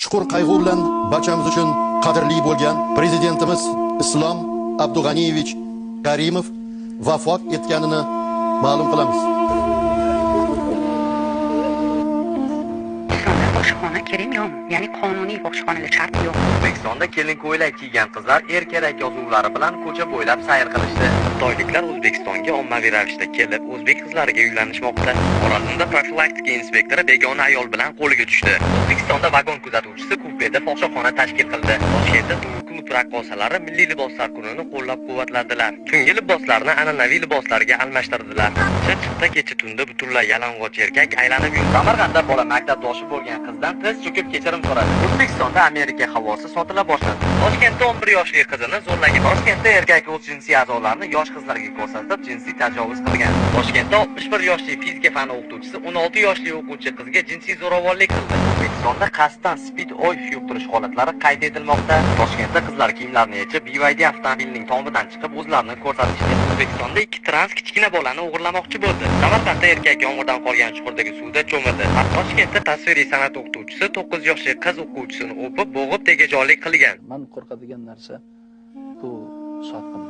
chuqur qayg'u bilan barchamiz uchun qadrli bo'lgan prezidentimiz Islom Abdug'aniyevich Karimov vafot etganini ma'lum qilamiz. Boshqona keling yo'q, ya'ni qonuniy boshqonaga shart yo'q. O'zbekistonda kelin ko'ylak kiygan qizlar erkerak yozuvlari bilan ko'cha bo'ylab sayr qilishdi. Xitoyliklar O'zbekistonga ommaviy ravishda kelib, o'zbek qizlariga uylanishmoqda. Xorazmda profilaktika inspektori begona ayol bilan qo'lga tushdi. O'zbekistonda vagon kuzatuvchisi kupeda fohishaxona tashkil qildi. Toshkentda tungi klub raqqosalari milliy liboslar kunini qo'llab-quvvatladilar. Tungi liboslarni an'anaviy liboslarga almashtirdilar. Chirchiqda kecha tunda butunlay yalang'och erkak aylanib yurdi. Samarqandda bola maktabdoshi bo'lgan qizdan tiz cho'kib kechirim so'radi. O'zbekistonda Amerika havosi sotila boshladi. Toshkentda 11 yoshli qizini zo'rlagan. Toshkentda erkak o'z jinsiy a'zolarini yosh qizlarga ko'rsatib, jinsiy tajovuz qilgan. Toshkentda 61 yoshli fizika fani o'qituvchisi 16 yoshli o'quvchi qizga jinsiy zo'ravonlik qildi. O'zbekistonda qasddan speed-oil yuqtirish holatlari qayd etilmoqda. Toshkentda qizlar kiyimlarini yechib, BYD avtomobilining tomidan chiqib o'zlarini ko'rsatishdi. O'zbekistonda ikki trans kichkina bolani o'g'irlamoqchi bo'ldi. Samarqandda erkak yomg'irdan qolgan chuqurdagi suvda cho'mildi. Toshkentda tasviriy san'at o'qituvchisi 9 yoshli qiz o'quvchisini o'pib, bo'g'ib, tegajonlik qilgan. Men qo'rqadigan narsa bu sotqin.